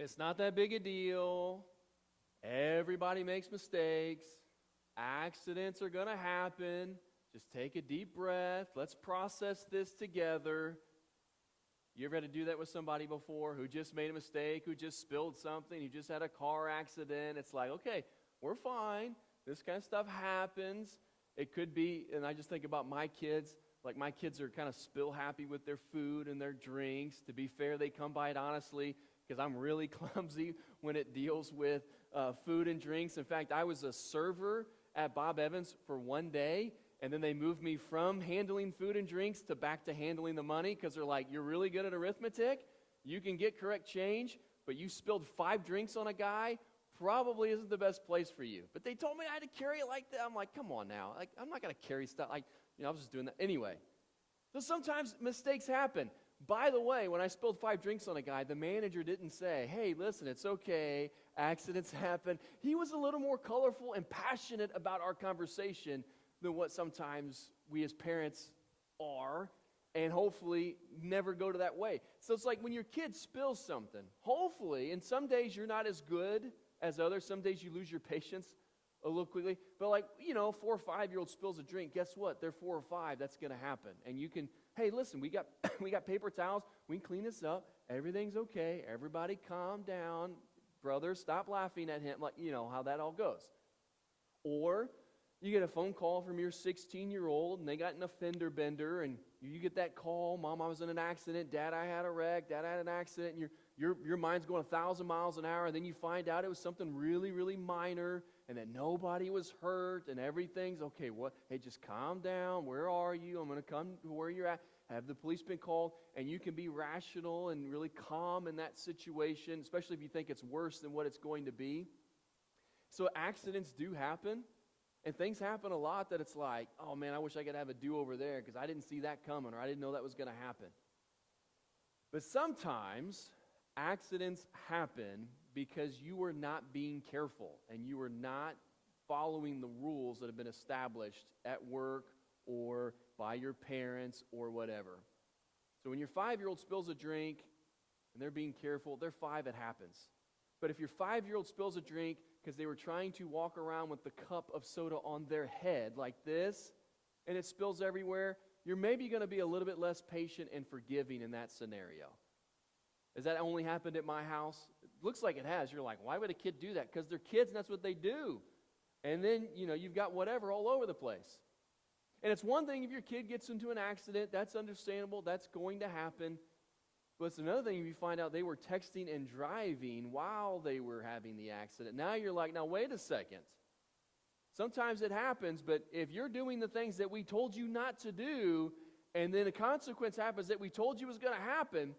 It's not that big a deal. Everybody makes mistakes. Accidents are going to happen. Just take a deep breath. Let's process this together. You ever had to do that with somebody before who just made a mistake, who just spilled something, who just had a car accident? It's like, okay, we're fine. This kind of stuff happens. It could be, and I just think about my kids. Like, my kids are kind of spill happy with their food and their drinks. To be fair, they come by it honestly, because I'm really clumsy when it deals with food and drinks. In fact, I was a server at Bob Evans for one day, and then they moved me from handling food and drinks to back to handling the money, because they're like, you're really good at arithmetic, you can get correct change, but you spilled 5 drinks on a guy, probably isn't the best place for you. But they told me I had to carry it like that. I'm like, come on now. Like, I'm not going to carry stuff. Like, I was just doing that. Anyway, so sometimes mistakes happen. By the way, when I spilled 5 drinks on a guy, the manager didn't say, hey, listen, it's okay, accidents happen. He was a little more colorful and passionate about our conversation than what sometimes we as parents are, and hopefully never go to that way. So it's like when your kid spills something, hopefully, and some days you're not as good as others. Some days you lose your patience a little quickly. But 4 or 5-year-old spills a drink, guess what? They're 4 or 5, that's going to happen. And you can, hey, listen, we got we got paper towels, we can clean this up, everything's okay, everybody calm down, brother, stop laughing at him, how that all goes. Or you get a phone call from your 16-year-old, and they got in a fender bender, and you get that call, Mom, I was in an accident, Dad, I had a wreck, Dad, I had an accident, and your mind's going 1,000 miles an hour, and then you find out it was something really, really minor, and that nobody was hurt, and everything's okay. What? Hey, just calm down. Where are you? I'm going to come to where you're at. Have the police been called? And you can be rational and really calm in that situation, especially if you think it's worse than what it's going to be. So accidents do happen. And things happen a lot that it's like, oh man, I wish I could have a do-over there because I didn't see that coming, or I didn't know that was going to happen. But sometimes accidents happen because you were not being careful and you were not following the rules that have been established at work or by your parents or whatever. So when your 5-year-old spills a drink and they're being careful, they're 5, it happens. But if your 5-year-old spills a drink because they were trying to walk around with the cup of soda on their head like this, and it spills everywhere, you're maybe going to be a little bit less patient and forgiving in that scenario. Has that only happened at my house? It looks like it has. You're like, why would a kid do that? Because they're kids and that's what they do. And then, you've got whatever all over the place. And it's one thing if your kid gets into an accident, that's understandable, that's going to happen. But it's another thing if you find out they were texting and driving while they were having the accident. Now you're like, now wait a second. Sometimes it happens, but if you're doing the things that we told you not to do, and then a consequence happens that we told you was going to happen,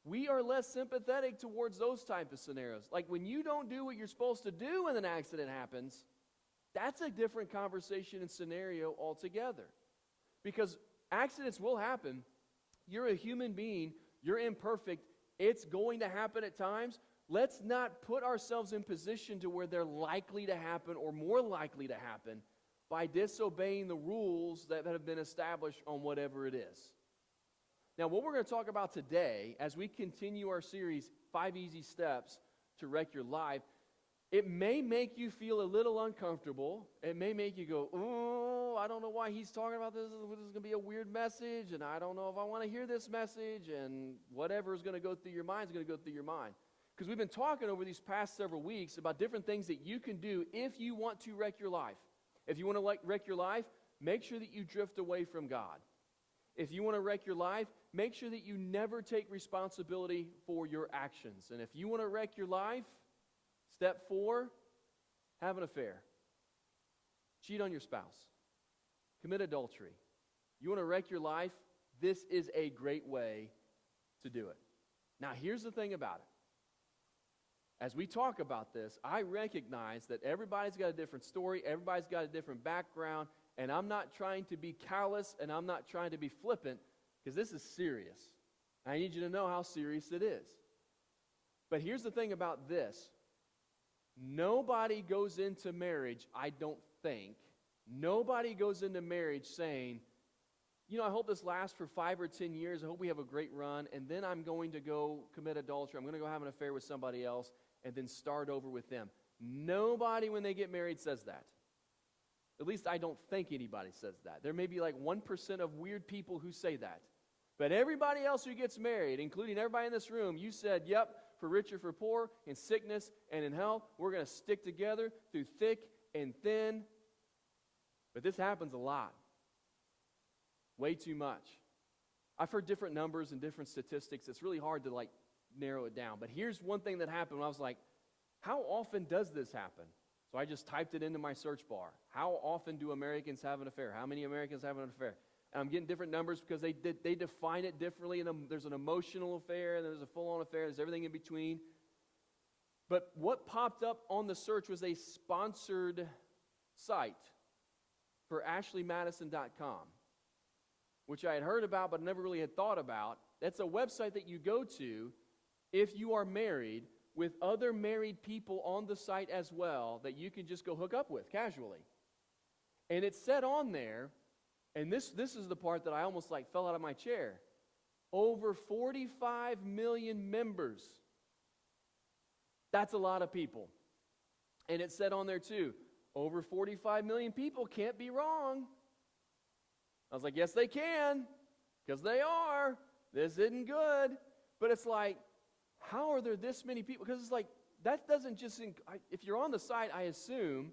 we are less sympathetic towards those type of scenarios. Like when you don't do what you're supposed to do when an accident happens, that's a different conversation and scenario altogether. Because accidents will happen. You're a human being. You're imperfect. It's going to happen at times. Let's not put ourselves in position to where they're likely to happen or more likely to happen by disobeying the rules that have been established on whatever it is. Now, what we're going to talk about today, as we continue our series, 5 Easy Steps to Wreck Your Life, it may make you feel a little uncomfortable. It may make you go, oh, I don't know why he's talking about this. This is going to be a weird message, and I don't know if I want to hear this message, and whatever is going to go through your mind is going to go through your mind. Because we've been talking over these past several weeks about different things that you can do if you want to wreck your life. If you want to wreck your life, make sure that you drift away from God. If you want to wreck your life, make sure that you never take responsibility for your actions. And if you want to wreck your life, step 4, have an affair. Cheat on your spouse. Commit adultery. You want to wreck your life? This is a great way to do it. Now, here's the thing about it. As we talk about this, I recognize that everybody's got a different story, everybody's got a different background, and I'm not trying to be callous and I'm not trying to be flippant, because this is serious. I need you to know how serious it is. But here's the thing about this. Nobody goes into marriage, I don't think, nobody goes into marriage saying, I hope this lasts for 5 or 10 years. I hope we have a great run, and then I'm going to go commit adultery. I'm going to go have an affair with somebody else and then start over with them. Nobody, when they get married, says that. At least I don't think anybody says that. There may be like 1% of weird people who say that. But everybody else who gets married, including everybody in this room, you said, yep, for rich or for poor, in sickness and in health, we're going to stick together through thick and thin. But this happens a lot. Way too much. I've heard different numbers and different statistics. It's really hard to narrow it down. But here's one thing that happened when I was like, how often does this happen? So I just typed it into my search bar. How often do Americans have an affair? How many Americans have an affair? And I'm getting different numbers because they define it differently. And there's an emotional affair, and there's a full-on affair. There's everything in between. But what popped up on the search was a sponsored site for AshleyMadison.com, which I had heard about but never really had thought about. That's a website that you go to if you are married with other married people on the site as well that you can just go hook up with casually. And it said on there, and this is the part that I almost fell out of my chair, over 45 million members. That's a lot of people. And it said on there too, over 45 million people can't be wrong. I was like, yes, they can, because they are. This isn't good. But it's like, how are there this many people? Because it's like, that doesn't just, if you're on the site, I assume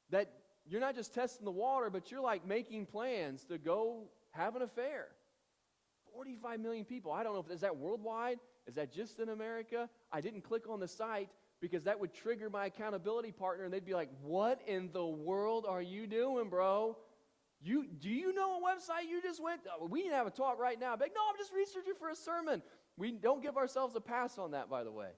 that you're not just testing the water, but you're making plans to go have an affair. 45 million people. I don't know, is that worldwide? Is that just in America? I didn't click on the site because that would trigger my accountability partner, and they'd be like, what in the world are you doing, bro? Do you know a website you just went? We need to have a talk right now. Like, no, I'm just researching for a sermon. We don't give ourselves a pass on that, by the way.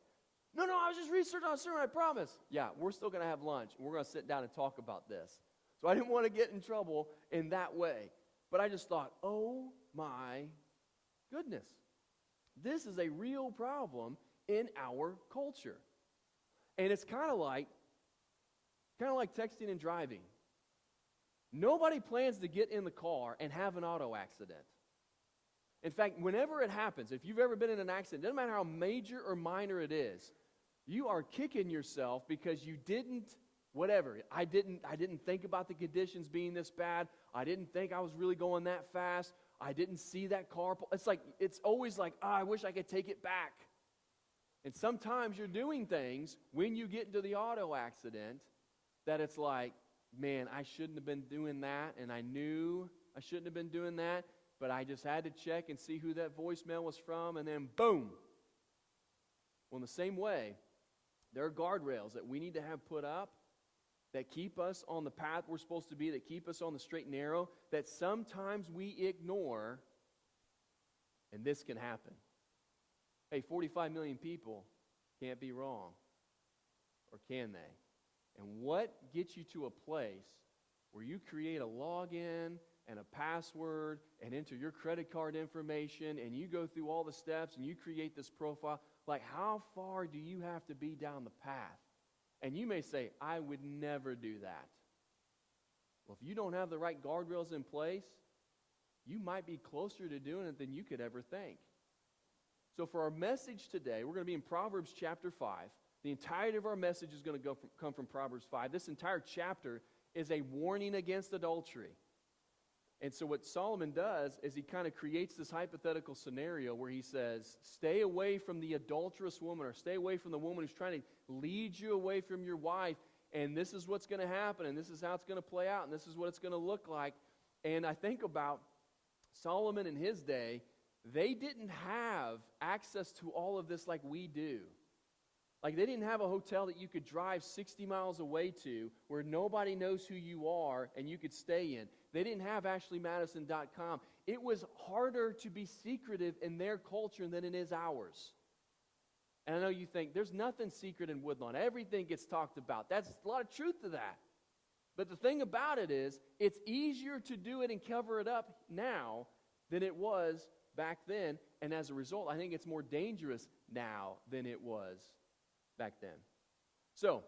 No, I was just researching on a sermon, I promise. Yeah, we're still going to have lunch, and we're going to sit down and talk about this. So I didn't want to get in trouble in that way. But I just thought, oh my goodness. This is a real problem in our culture. And it's kind of like texting and driving. Nobody plans to get in the car and have an auto accident. In fact, whenever it happens, if you've ever been in an accident, doesn't matter how major or minor it is, you are kicking yourself because you didn't, I didn't think about the conditions being this bad. I didn't think I was really going that fast. I didn't see that car. It's always like, I wish I could take it back. And sometimes you're doing things when you get into the auto accident that it's like, man, I shouldn't have been doing that, and I knew I shouldn't have been doing that, but I just had to check and see who that voicemail was from, and then boom. Well, in the same way, there are guardrails that we need to have put up that keep us on the path we're supposed to be, that keep us on the straight and narrow, that sometimes we ignore, and this can happen. Hey, 45 million people can't be wrong, or can they? And what gets you to a place where you create a login and a password and enter your credit card information and you go through all the steps and you create this profile? Like, how far do you have to be down the path? And you may say, I would never do that. Well, if you don't have the right guardrails in place, you might be closer to doing it than you could ever think. So for our message today, we're going to be in Proverbs chapter 5. The entirety of our message is going to come from Proverbs 5. This entire chapter is a warning against adultery. And so what Solomon does is he kind of creates this hypothetical scenario where he says, stay away from the adulterous woman, or stay away from the woman who's trying to lead you away from your wife, and this is what's going to happen, and this is how it's going to play out, and this is what it's going to look like. And I think about Solomon in his day, they didn't have access to all of this like we do. Like, they didn't have a hotel that you could drive 60 miles away to where nobody knows who you are and you could stay in. They didn't have AshleyMadison.com. It was harder to be secretive in their culture than it is ours. And I know you think, there's nothing secret in Woodlawn. Everything gets talked about. That's a lot of truth to that. But the thing about it is, it's easier to do it and cover it up now than it was back then. And as a result, I think it's more dangerous now than it was back then. So,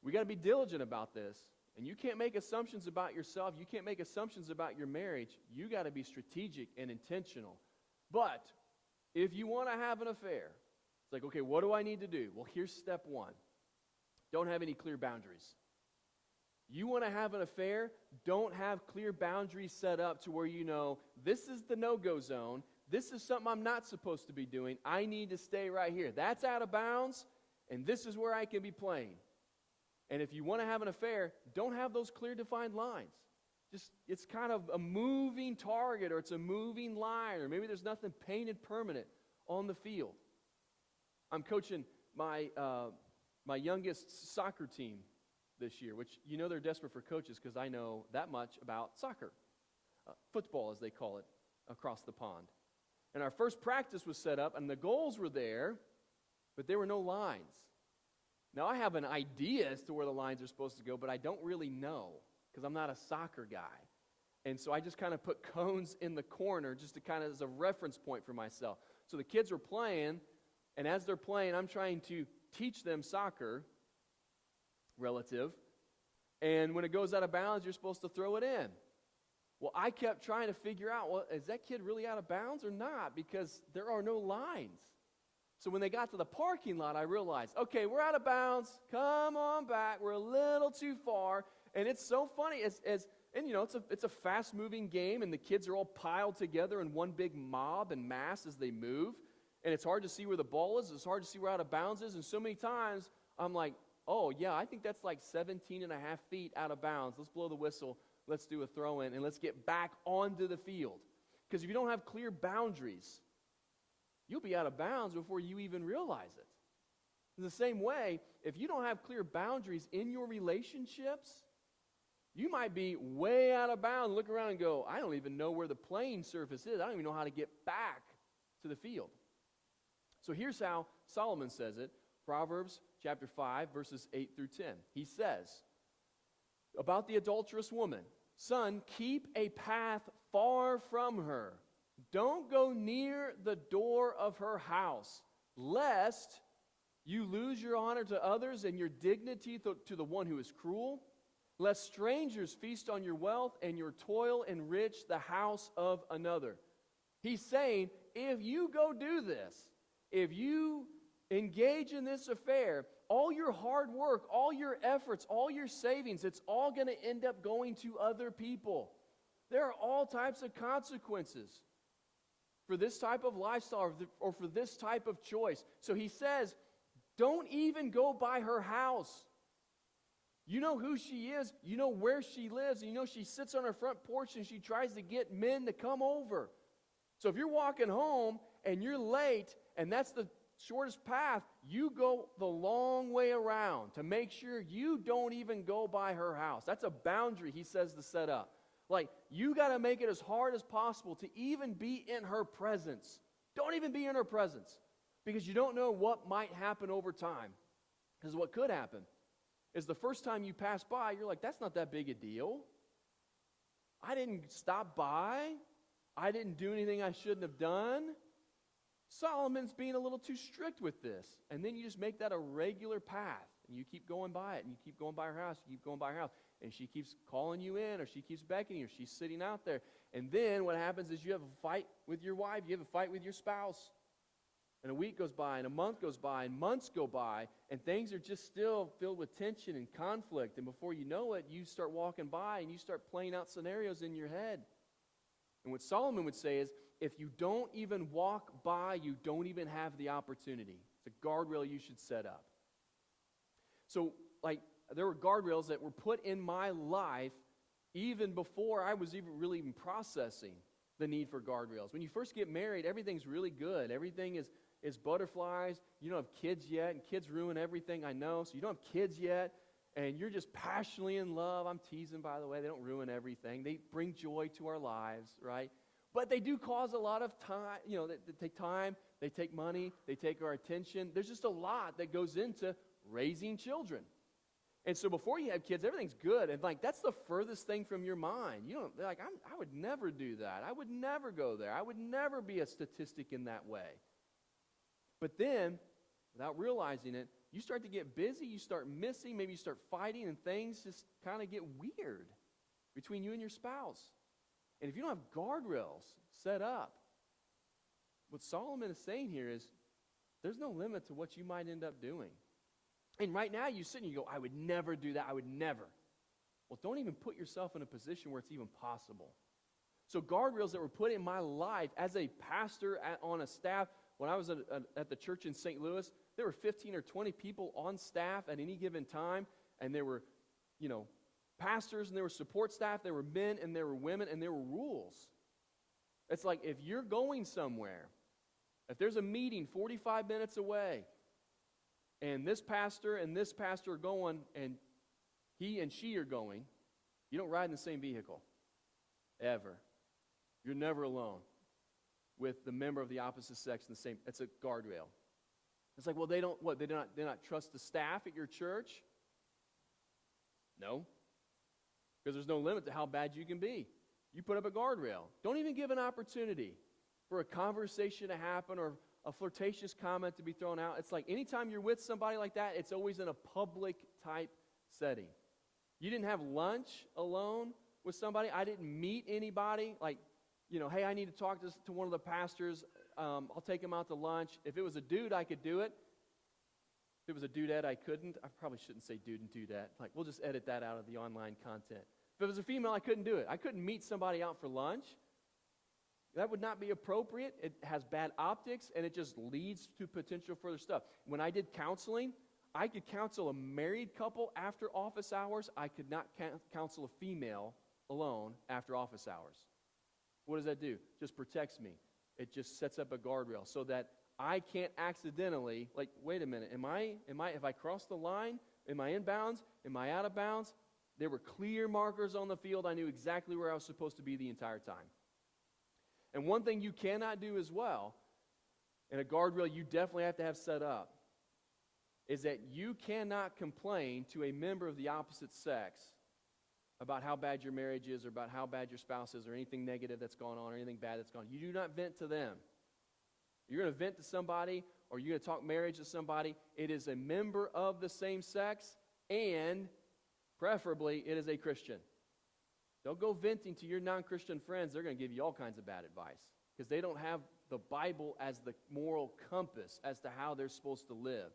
we got to be diligent about this. And you can't make assumptions about yourself. You can't make assumptions about your marriage. You got to be strategic and intentional. But if you want to have an affair, it's like, okay, what do I need to do? Well, here's step one. Don't have any clear boundaries. You want to have an affair, don't have clear boundaries set up to where you know, this is the no-go zone. This is something I'm not supposed to be doing. I need to stay right here. That's out of bounds, and this is where I can be playing. And if you want to have an affair, don't have those clear defined lines. Just, it's kind of a moving target, or it's a moving line, or maybe there's nothing painted permanent on the field. I'm coaching my youngest soccer team this year, which you know they're desperate for coaches because I know that much about soccer. Football, as they call it, across the pond. And our first practice was set up, and the goals were there, but there were no lines. Now, I have an idea as to where the lines are supposed to go, but I don't really know because I'm not a soccer guy. And so I just kind of put cones in the corner just to kind of as a reference point for myself. So the kids were playing, and as they're playing, I'm trying to teach them soccer, relative, and when it goes out of bounds, you're supposed to throw it in. Well, I kept trying to figure out, well, is that kid really out of bounds or not? Because there are no lines. So when they got to the parking lot, I realized, okay, we're out of bounds. Come on back. We're a little too far. And it's so funny, and you know, it's a fast-moving game, and the kids are all piled together in one big mob and mass as they move. And it's hard to see where the ball is. It's hard to see where out of bounds is. And so many times, I'm like, oh, yeah, I think that's like 17 and a half feet out of bounds. Let's blow the whistle. Let's do a throw-in, and let's get back onto the field. Because if you don't have clear boundaries, you'll be out of bounds before you even realize it. In the same way, if you don't have clear boundaries in your relationships, you might be way out of bounds, look around and go, I don't even know where the playing surface is. I don't even know how to get back to the field. So here's how Solomon says it. Proverbs chapter 5, verses 8 through 10. He says about the adulterous woman, son, keep a path far from her. Don't go near the door of her house, lest you lose your honor to others and your dignity to the one who is cruel. Lest strangers feast on your wealth and your toil enrich the house of another. He's saying, if you go do this, if you engage in this affair, all your hard work, all your efforts, all your savings, it's all going to end up going to other people. There are all types of consequences for this type of lifestyle or for this type of choice. So he says, don't even go by her house. You know who she is. You know where she lives. You know she sits on her front porch and she tries to get men to come over. So if you're walking home and you're late and that's the shortest path, you go the long way around to make sure you don't even go by her house. That's a boundary, he says, to set up. Like, you got to make it as hard as possible to even be in her presence. Don't even be in her presence because you don't know what might happen over time. Because what could happen is the first time you pass by, you're like, that's not that big a deal. I didn't stop by. I didn't do anything I shouldn't have done. Solomon's being a little too strict with this. And then you just make that a regular path. And you keep going by it. And you keep going by her house. You keep going by her house. And she keeps calling you in. Or she keeps beckoning you. Or she's sitting out there. And then what happens is you have a fight with your wife. You have a fight with your spouse. And a week goes by. And a month goes by. And months go by. And things are just still filled with tension and conflict. And before you know it, you start walking by. And you start playing out scenarios in your head. And what Solomon would say is, if you don't even walk by, you don't even have the opportunity. It's a guardrail you should set up. So, like, there were guardrails that were put in my life even before I was even processing the need for guardrails. When you first get married, everything's really good. Everything is butterflies. You don't have kids yet, and kids ruin everything, I know. So you don't have kids yet, and you're just passionately in love. I'm teasing, by the way. They don't ruin everything. They bring joy to our lives, right? But they do cause a lot of time, they take time, they take money, they take our attention. There's just a lot that goes into raising children. And so before you have kids, everything's good. And like, that's the furthest thing from your mind. They're like, I would never do that. I would never go there. I would never be a statistic in that way. But then without realizing it, you start to get busy, you start missing, maybe you start fighting, and things just kind of get weird between you and your spouse. And if you don't have guardrails set up, what Solomon is saying here is there's no limit to what you might end up doing. And right now you sit and you go, I would never do that, I would never. Well, don't even put yourself in a position where it's even possible. So guardrails that were put in my life as a pastor on a staff, when I was at the church in St. Louis, there were 15 or 20 people on staff at any given time, and there were, pastors, and there were support staff, there were men, and there were women, and there were rules. It's like if you're going somewhere, if there's a meeting 45 minutes away, and this pastor are going, and he and she are going, you don't ride in the same vehicle, ever. You're never alone with the member of the opposite sex in the same. It's a guardrail. It's like, well, they do not trust the staff at your church? No, because there's no limit to how bad you can be. You put up a guardrail. Don't even give an opportunity for a conversation to happen or a flirtatious comment to be thrown out. It's like anytime you're with somebody like that, it's always in a public type setting. You didn't have lunch alone with somebody. I didn't meet anybody like, hey, I need to talk to one of the pastors. I'll take him out to lunch. If it was a dude, I could do it. If it was a dudette, I couldn't. I probably shouldn't say dude and dudette. Like, we'll just edit that out of the online content. If it was a female, I couldn't do it. I couldn't meet somebody out for lunch. That would not be appropriate. It has bad optics, and it just leads to potential further stuff. When I did counseling, I could counsel a married couple after office hours. I could not counsel a female alone after office hours. What does that do? Just protects me. It just sets up a guardrail so that I can't accidentally, like, wait a minute, if I cross the line, am I in bounds? Am I out of bounds? There were clear markers on the field. I knew exactly where I was supposed to be the entire time. And one thing you cannot do as well, and a guardrail you definitely have to have set up, is that you cannot complain to a member of the opposite sex about how bad your marriage is or about how bad your spouse is or anything negative that's gone on or anything bad that's gone on. You do not vent to them. You're going to vent to somebody or you're going to talk marriage to somebody. It is a member of the same sex, and preferably it is a Christian. Don't go venting to your non-Christian friends. They're going to give you all kinds of bad advice because they don't have the Bible as the moral compass as to how they're supposed to live.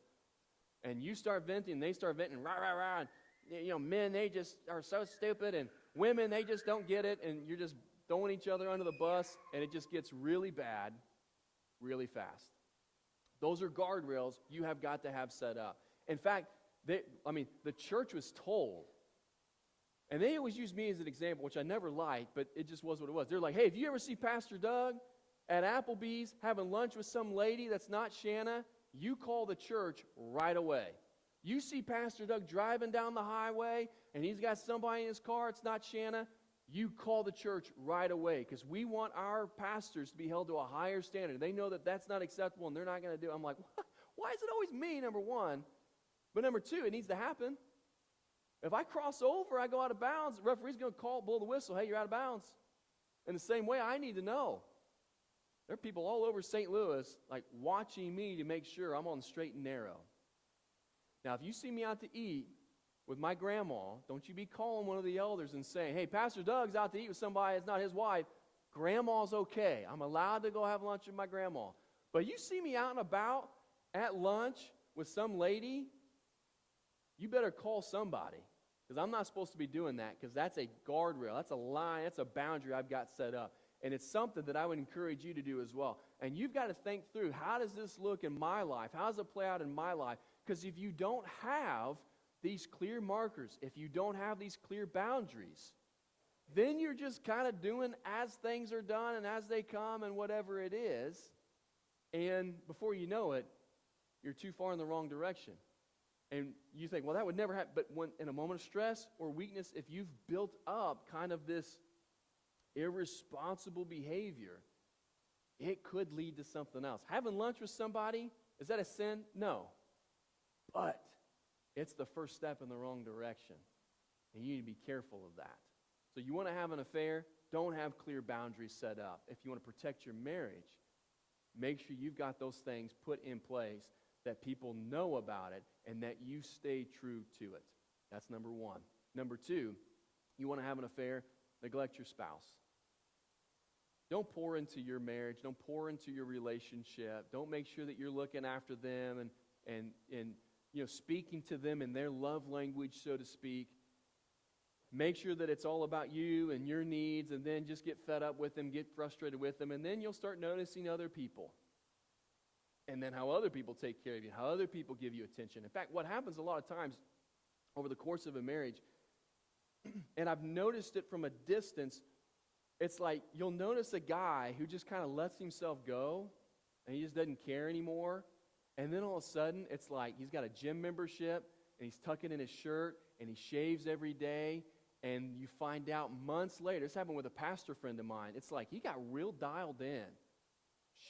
And you start venting, they start venting, rah, rah, rah. And, men, they just are so stupid, and women, they just don't get it, and you're just throwing each other under the bus, and it just gets really bad really fast. Those are guardrails you have got to have set up. In fact, the church was told, and they always use me as an example, which I never liked, but it just was what it was. They're like, hey, if you ever see Pastor Doug at Applebee's having lunch with some lady that's not Shanna, you call the church right away. You see Pastor Doug driving down the highway, and he's got somebody in his car, it's not Shanna, you call the church right away, because we want our pastors to be held to a higher standard. They know that that's not acceptable, and they're not going to do it. I'm like, what? Why is it always me, number one? But number two, it needs to happen. If I cross over, I go out of bounds, the referee's going to blow the whistle, hey, you're out of bounds. In the same way, I need to know. There are people all over St. Louis, like, watching me to make sure I'm on the straight and narrow. Now, if you see me out to eat with my grandma, don't you be calling one of the elders and saying, hey, Pastor Doug's out to eat with somebody that's not his wife. Grandma's okay. I'm allowed to go have lunch with my grandma. But you see me out and about at lunch with some lady, you better call somebody, because I'm not supposed to be doing that, because that's a guardrail. That's a line. That's a boundary I've got set up. And it's something that I would encourage you to do as well. And you've got to think through, how does this look in my life? How does it play out in my life? Because if you don't have these clear markers, if you don't have these clear boundaries, then you're just kind of doing as things are done and as they come and whatever it is. And before you know it, you're too far in the wrong direction. And you think, well, that would never happen. But when in a moment of stress or weakness, if you've built up kind of this irresponsible behavior, it could lead to something else. Having lunch with somebody, is that a sin? No. But it's the first step in the wrong direction. And you need to be careful of that. So you want to have an affair, don't have clear boundaries set up. If you want to protect your marriage, make sure you've got those things put in place that people know about it, and that you stay true to it. That's number one. Number two, you want to have an affair, neglect your spouse. Don't pour into your marriage. Don't pour into your relationship. Don't make sure that you're looking after them and speaking to them in their love language, so to speak. Make sure that it's all about you and your needs, and then just get fed up with them, get frustrated with them, and then you'll start noticing other people. And then how other people take care of you, how other people give you attention. In fact, what happens a lot of times over the course of a marriage, and I've noticed it from a distance, it's like you'll notice a guy who just kind of lets himself go, and he just doesn't care anymore. And then all of a sudden, it's like he's got a gym membership, and he's tucking in his shirt, and he shaves every day. And you find out months later, this happened with a pastor friend of mine, it's like he got real dialed in.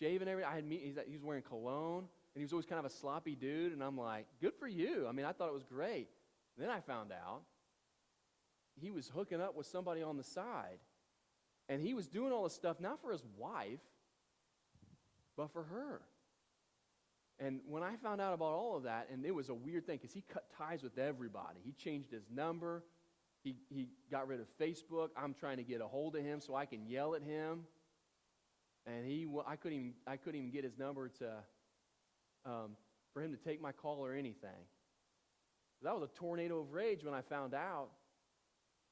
Shaving every day. He was wearing cologne, and he was always kind of a sloppy dude, and I'm like, good for you. I mean, I thought it was great. And then I found out he was hooking up with somebody on the side. And he was doing all this stuff not for his wife, but for her. And when I found out about all of that, and it was a weird thing because he cut ties with everybody. He changed his number. He got rid of Facebook. I'm trying to get a hold of him so I can yell at him. And I couldn't even get his number for him to take my call or anything. That was a tornado of rage when I found out.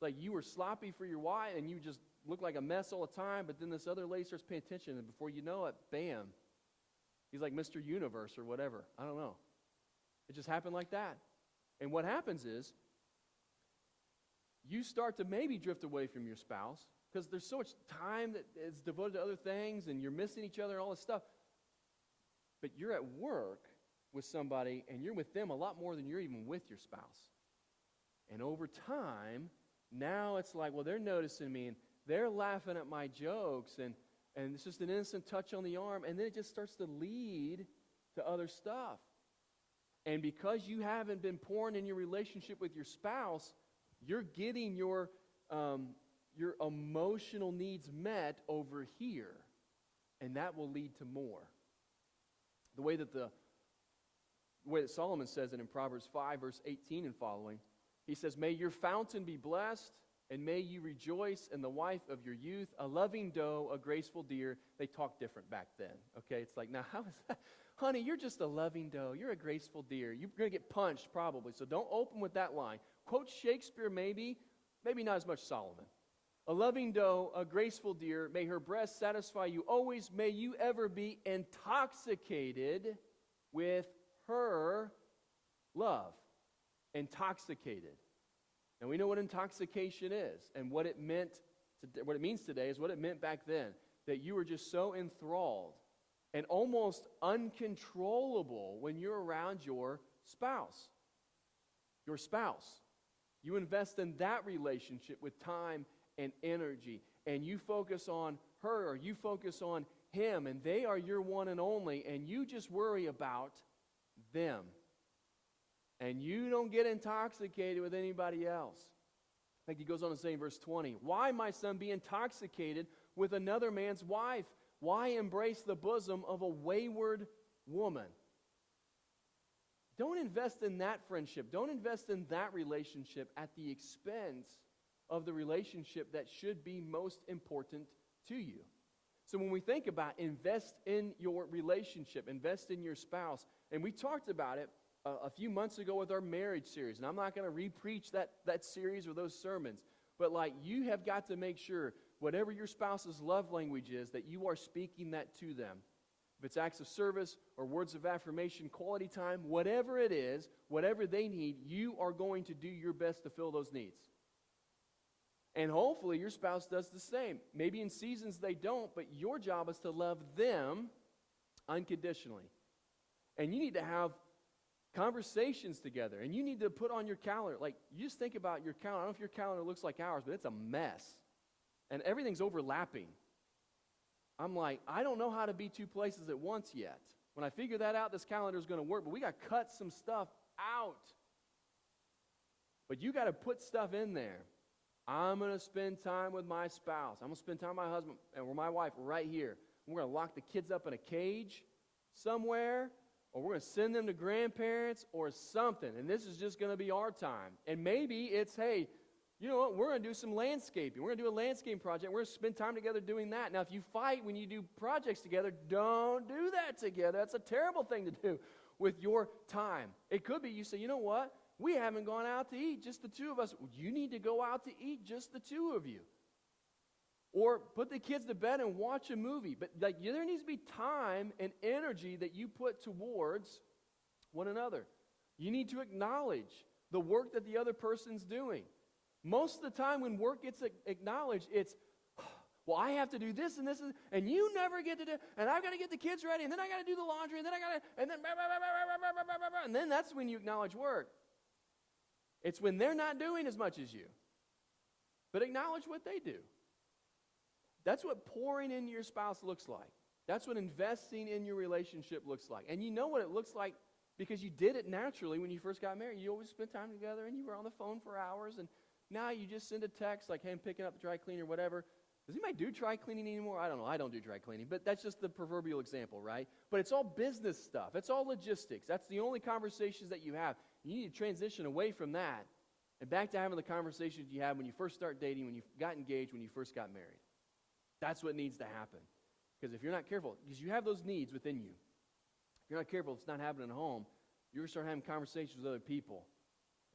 Like, you were sloppy for your wife, and you just looked like a mess all the time, but then this other lady starts paying attention, and before you know it, bam. He's like Mr. Universe or whatever. I don't know. It just happened like that. And what happens is, you start to maybe drift away from your spouse because there's so much time that is devoted to other things, and you're missing each other and all this stuff. But you're at work with somebody, and you're with them a lot more than you're even with your spouse. And over time, now it's like, well, they're noticing me, and they're laughing at my jokes, and it's just an innocent touch on the arm, and then it just starts to lead to other stuff. And because you haven't been pouring in your relationship with your spouse, you're getting your emotional needs met over here, and that will lead to more. The way that Solomon says it in Proverbs 5, verse 18 and following, he says, "May your fountain be blessed, and may you rejoice in the wife of your youth, a loving doe, a graceful deer." They talk different back then, okay? It's like, now how is that? Honey, you're just a loving doe. You're a graceful deer. You're going to get punched probably, so don't open with that line. Quote Shakespeare maybe not as much Solomon. "A loving doe, a graceful deer, may her breast satisfy you always. May you ever be intoxicated with her love." Intoxicated. And we know what intoxication is, and what it means today is what it meant back then. That you were just so enthralled and almost uncontrollable when you're around your spouse. Your spouse. You invest in that relationship with time and energy, and you focus on her or you focus on him, and they are your one and only, and you just worry about them. And you don't get intoxicated with anybody else. In fact, he goes on to say in verse 20, "Why, my son, be intoxicated with another man's wife? Why embrace the bosom of a wayward woman?" Don't invest in that friendship. Don't invest in that relationship at the expense of the relationship that should be most important to you. So when we think about invest in your relationship, invest in your spouse, and we talked about it a few months ago with our marriage series, and I'm not going to re-preach that series or those sermons, but like, you have got to make sure whatever your spouse's love language is, that you are speaking that to them. If it's acts of service or words of affirmation, quality time, whatever it is, whatever they need, you are going to do your best to fill those needs. And hopefully your spouse does the same. Maybe in seasons they don't, but your job is to love them unconditionally. And you need to have conversations together, and you need to put on your calendar. Like, you just think about your calendar. I don't know if your calendar looks like ours, but it's a mess. And everything's overlapping. I'm like, I don't know how to be two places at once yet. When I figure that out, this calendar is going to work, but we got to cut some stuff out. But you got to put stuff in there. I'm going to spend time with my spouse. I'm going to spend time with my husband or my wife right here. We're going to lock the kids up in a cage somewhere, or we're going to send them to grandparents or something, and this is just going to be our time. And maybe it's, hey, you know what, we're going to do some landscaping. We're going to do a landscaping project. We're going to spend time together doing that. Now, if you fight when you do projects together, don't do that together. That's a terrible thing to do with your time. It could be you say, you know what, we haven't gone out to eat, just the two of us. You need to go out to eat, just the two of you. Or put the kids to bed and watch a movie. But there needs to be time and energy that you put towards one another. You need to acknowledge the work that the other person's doing. Most of the time when work gets acknowledged, it's, well, I have to do this and this, and you never get to do, and I've got to get the kids ready, and then I got to do the laundry, and then I got to, and then, and then that's when you acknowledge work. It's when they're not doing as much as you. But acknowledge what they do. That's what pouring into your spouse looks like. That's what investing in your relationship looks like. And you know what it looks like because you did it naturally when you first got married. You always spent time together, and you were on the phone for hours, and now you just send a text like, hey, I'm picking up the dry cleaner, whatever. Does anybody do dry cleaning anymore? I don't know. I don't do dry cleaning, but that's just the proverbial example, right? But it's all business stuff. It's all logistics. That's the only conversations that you have. You need to transition away from that and back to having the conversations you had when you first start dating, when you got engaged, when you first got married. That's what needs to happen. Because if you're not careful, because you have those needs within you. If you're not careful, if it's not happening at home, you're going to start having conversations with other people.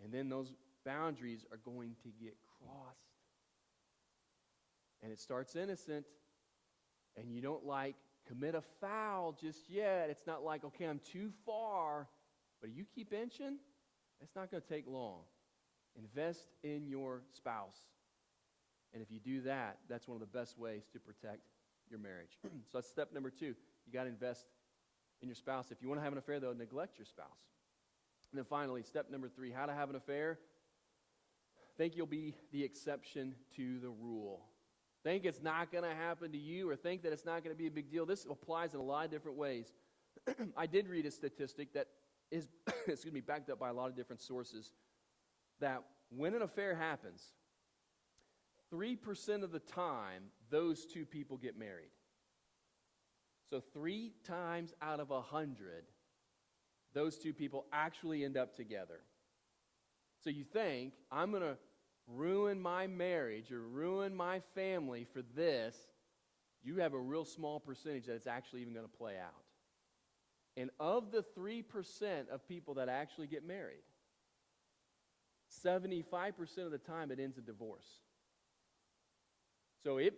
And then those boundaries are going to get crossed. And it starts innocent, and you don't commit a foul just yet. It's not like, okay, I'm too far, but you keep inching, it's not going to take long. Invest in your spouse. And if you do that, that's one of the best ways to protect your marriage. So that's step number 2. You got to invest in your spouse. If you want to have an affair, though, neglect your spouse. And then finally, step number 3, how to have an affair. Think you'll be the exception to the rule. Think it's not going to happen to you, or think that it's not going to be a big deal. This applies in a lot of different ways. I did read a statistic that is backed up by a lot of different sources, that when an affair happens, 3% of the time, those two people get married. So 3 times out of 100, those two people actually end up together. So you think, I'm going to ruin my marriage or ruin my family for this. You have a real small percentage that it's actually even going to play out. And of the 3% of people that actually get married, 75% of the time it ends in divorce. So it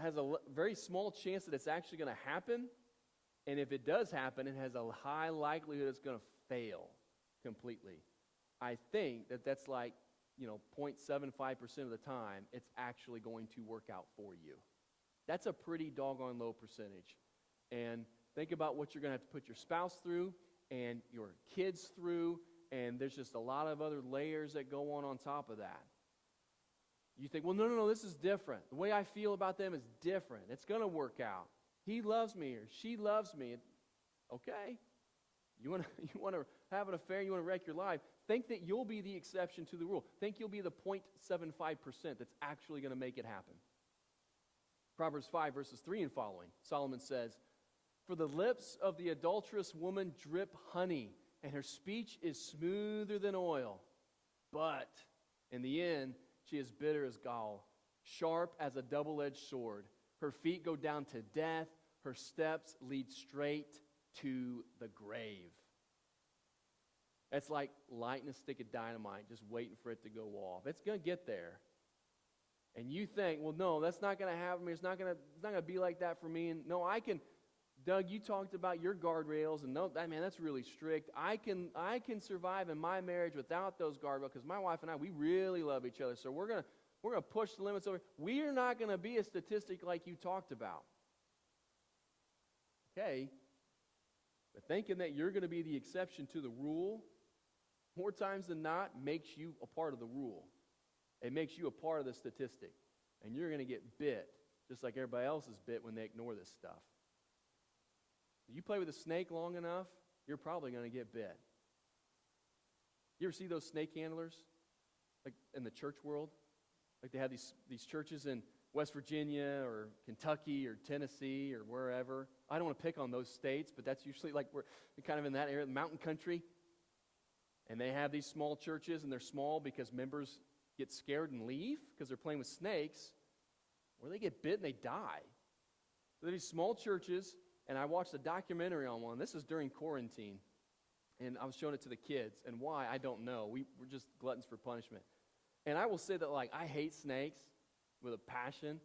has a very small chance that it's actually going to happen. And if it does happen, it has a high likelihood it's going to fail completely. I think that's 0.75% of the time it's actually going to work out for you. That's a pretty doggone low percentage. And think about what you're going to have to put your spouse through and your kids through, and there's just a lot of other layers that go on top of that. You think, well, no, this is different. The way I feel about them is different. It's going to work out. He loves me or she loves me. Okay. You want to have an affair, you want to wreck your life, think that you'll be the exception to the rule. Think you'll be the 0.75% that's actually going to make it happen. Proverbs 5, verses 3 and following, Solomon says, "For the lips of the adulterous woman drip honey, and her speech is smoother than oil. But in the end, she is bitter as gall, sharp as a double-edged sword. Her feet go down to death. Her steps lead straight to the grave." It's like lighting a stick of dynamite, just waiting for it to go off. It's going to get there. And you think, well, no, that's not going to happen. It's not going to be like that for me. And no, I can. Doug, you talked about your guardrails, and no, that's really strict. I can survive in my marriage without those guardrails because my wife and I, we really love each other. So we're gonna push the limits over. We are not going to be a statistic like you talked about. Okay, but thinking that you're going to be the exception to the rule, more times than not, makes you a part of the rule. It makes you a part of the statistic, and you're going to get bit just like everybody else is bit when they ignore this stuff. You play with a snake long enough, you're probably going to get bit. You ever see those snake handlers, like in the church world? Like they have these churches, and West Virginia or Kentucky or Tennessee or wherever. I don't want to pick on those states, but that's usually like we're kind of in that area, the mountain country. And they have these small churches, and they're small because members get scared and leave because they're playing with snakes, or they get bit and they die. So they're these small churches, and I watched a documentary on one. This is during quarantine, and I was showing it to the kids. And why, I don't know. We're just gluttons for punishment. And I will say that, like, I hate snakes with a passion.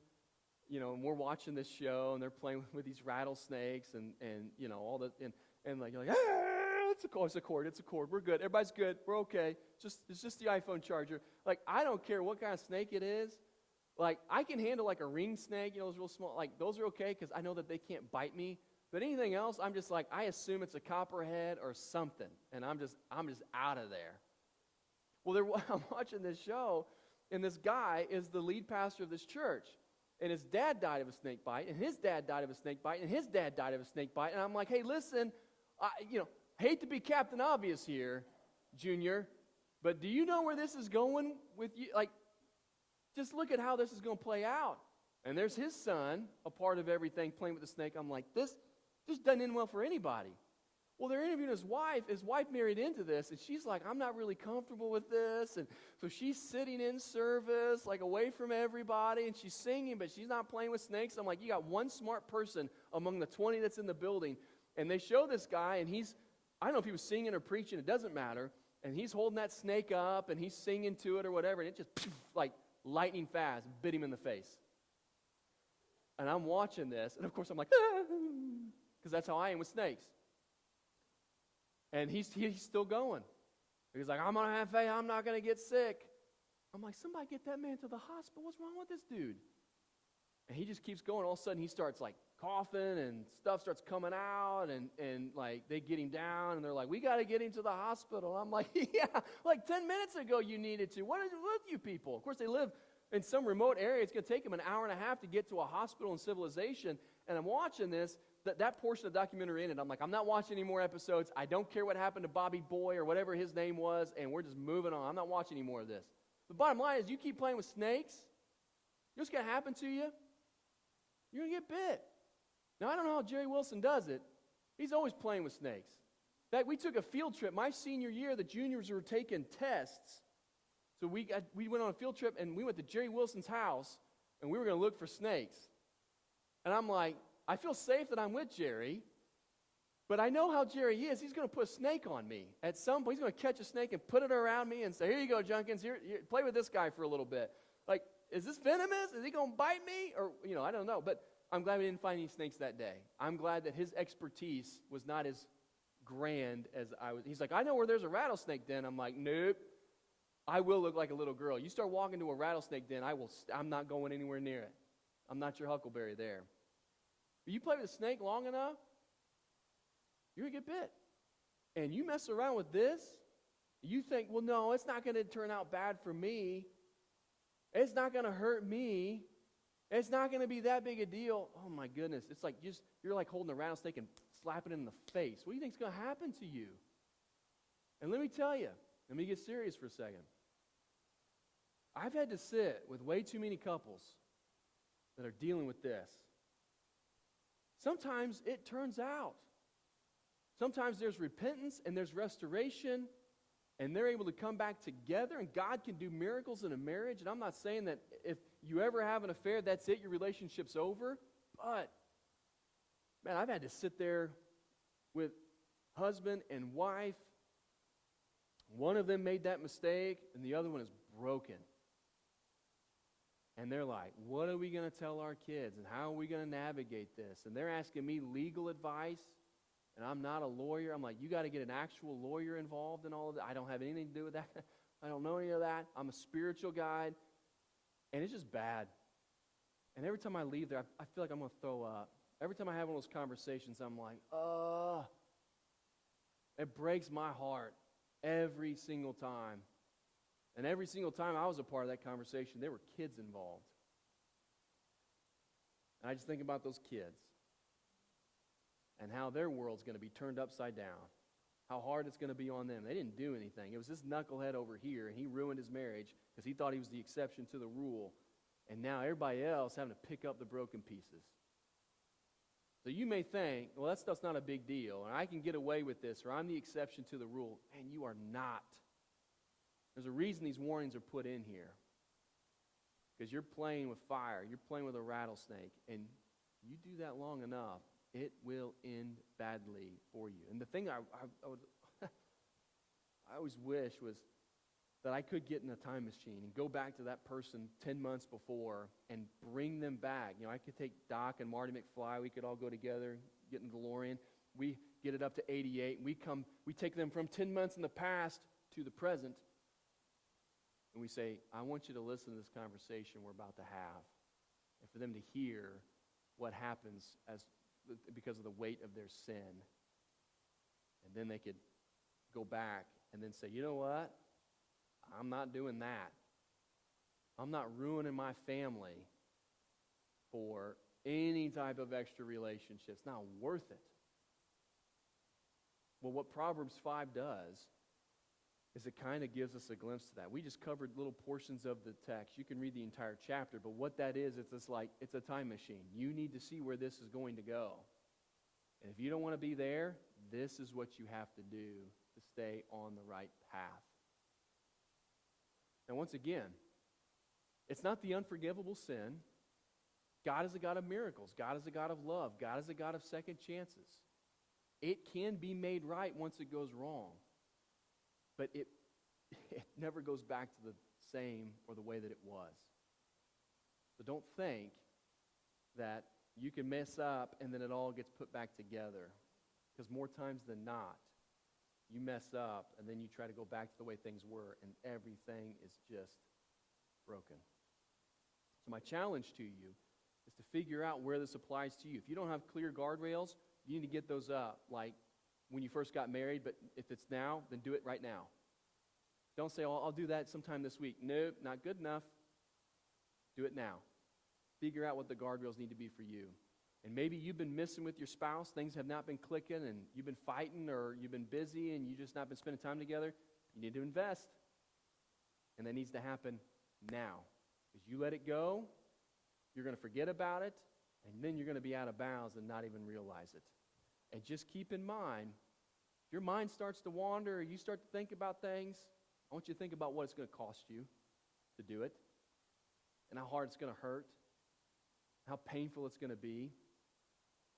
You know, and we're watching this show, and they're playing with these rattlesnakes, and you know, all the, and like, you're like, it's a cord, we're good, everybody's good, we're okay, it's just the iPhone charger. Like, I don't care what kind of snake it is. Like, I can handle like a ring snake, you know, those real small, like, those are okay, because I know that they can't bite me. But anything else, I'm just like, I assume it's a copperhead or something, and I'm just out of there. Well, I'm watching this show, and this guy is the lead pastor of this church. And his dad died of a snake bite, and his dad died of a snake bite, and his dad died of a snake bite. And I'm like, hey, listen, hate to be Captain Obvious here, Junior, but do you know where this is going with you? Like, just look at how this is going to play out. And there's his son, a part of everything, playing with the snake. I'm like, this doesn't end well for anybody. Well, they're interviewing his wife. His wife married into this, and she's like, I'm not really comfortable with this. And so she's sitting in service, like away from everybody, and she's singing, but she's not playing with snakes. I'm like, you got one smart person among the 20 that's in the building. And they show this guy, and I don't know if he was singing or preaching, it doesn't matter. And he's holding that snake up, and he's singing to it or whatever, and it just, like lightning fast, bit him in the face. And I'm watching this, and of course I'm like, because that's how I am with snakes. And he's still going. He's like, I'm going to have faith. I'm not going to get sick. I'm like, somebody get that man to the hospital. What's wrong with this dude? And he just keeps going. All of a sudden, he starts like coughing, and stuff starts coming out, and like they get him down, and they're like, we got to get him to the hospital. I'm like, yeah, like 10 minutes ago you needed to. What is it with you people? Of course, they live in some remote area. It's going to take them an hour and a half to get to a hospital and civilization. And I'm watching this. That portion of the documentary ended. I'm like, I'm not watching any more episodes. I don't care what happened to Bobby Boy or whatever his name was, and we're just moving on. I'm not watching any more of this. The bottom line is, you keep playing with snakes, you know what's going to happen to you? You're going to get bit. Now, I don't know how Jerry Wilson does it. He's always playing with snakes. In fact, we took a field trip. My senior year, the juniors were taking tests. So we went on a field trip, and we went to Jerry Wilson's house, and we were going to look for snakes. And I'm like, I feel safe that I'm with Jerry, but I know how Jerry is. He's going to put a snake on me. At some point, he's going to catch a snake and put it around me and say, here you go, Junkins, here, play with this guy for a little bit. Like, is this venomous? Is he going to bite me? Or, I don't know. But I'm glad we didn't find any snakes that day. I'm glad that his expertise was not as grand as I was. He's like, I know where there's a rattlesnake den. I'm like, nope. I will look like a little girl. You start walking to a rattlesnake den, I'm not going anywhere near it. I'm not your huckleberry there. But you play with a snake long enough, you're going to get bit. And you mess around with this, you think, well, no, it's not going to turn out bad for me. It's not going to hurt me. It's not going to be that big a deal. Oh, my goodness. It's like you're like holding a rattlesnake and slapping it in the face. What do you think is going to happen to you? And let me tell you, let me get serious for a second. I've had to sit with way too many couples that are dealing with this. Sometimes it turns out. Sometimes there's repentance and there's restoration, and they're able to come back together, and God can do miracles in a marriage. And I'm not saying that if you ever have an affair, that's it, your relationship's over. But, man, I've had to sit there with husband and wife. One of them made that mistake, and the other one is broken. And they're like, what are we going to tell our kids? And how are we going to navigate this? And they're asking me legal advice, and I'm not a lawyer. I'm like, you got to get an actual lawyer involved in all of that. I don't have anything to do with that. I don't know any of that. I'm a spiritual guide. And it's just bad. And every time I leave there, I feel like I'm going to throw up. Every time I have one of those conversations, I'm like, it breaks my heart every single time. And every single time I was a part of that conversation, there were kids involved. And I just think about those kids and how their world's going to be turned upside down, how hard it's going to be on them. They didn't do anything. It was this knucklehead over here, and he ruined his marriage because he thought he was the exception to the rule. And now everybody else having to pick up the broken pieces. So you may think, well, that stuff's not a big deal, and I can get away with this, or I'm the exception to the rule. And you are not. There's a reason these warnings are put in here. Because you're playing with fire. You're playing with a rattlesnake. And you do that long enough, it will end badly for you. And the thing I would I always wish was that I could get in a time machine and go back to that person 10 months before and bring them back. You know, I could take Doc and Marty McFly. We could all go together, get in the DeLorean. We get it up to 88. And we take them from 10 months in the past to the present. And we say, I want you to listen to this conversation we're about to have. And for them to hear what happens because of the weight of their sin. And then they could go back and then say, you know what? I'm not doing that. I'm not ruining my family for any type of extra relationship. It's not worth it. Well, what Proverbs 5 does is it kind of gives us a glimpse to that. We just covered little portions of the text. You can read the entire chapter, but what that is, it's just like, it's a time machine. You need to see where this is going to go. And if you don't want to be there, this is what you have to do to stay on the right path. Now, once again, it's not the unforgivable sin. God is a God of miracles. God is a God of love. God is a God of second chances. It can be made right once it goes wrong. But it never goes back to the same or the way that it was. So don't think that you can mess up and then it all gets put back together. Because more times than not, you mess up and then you try to go back to the way things were and everything is just broken. So my challenge to you is to figure out where this applies to you. If you don't have clear guardrails, you need to get those up. Like when you first got married, but if it's now, then do it right now. Don't say, oh, I'll do that sometime this week. Nope, not good enough. Do it now. Figure out what the guardrails need to be for you. And maybe you've been missing with your spouse. Things have not been clicking, and you've been fighting, or you've been busy, and you've just not been spending time together. You need to invest. And that needs to happen now. Because you let it go, you're going to forget about it, and then you're going to be out of bounds and not even realize it. And just keep in mind, if your mind starts to wander, or you start to think about things, I want you to think about what it's going to cost you to do it, and how hard it's going to hurt, how painful it's going to be.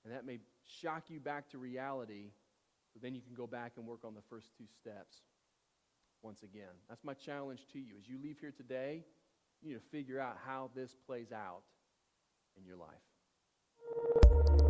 And that may shock you back to reality, but then you can go back and work on the first two steps once again. That's my challenge to you. As you leave here today, you need to figure out how this plays out in your life.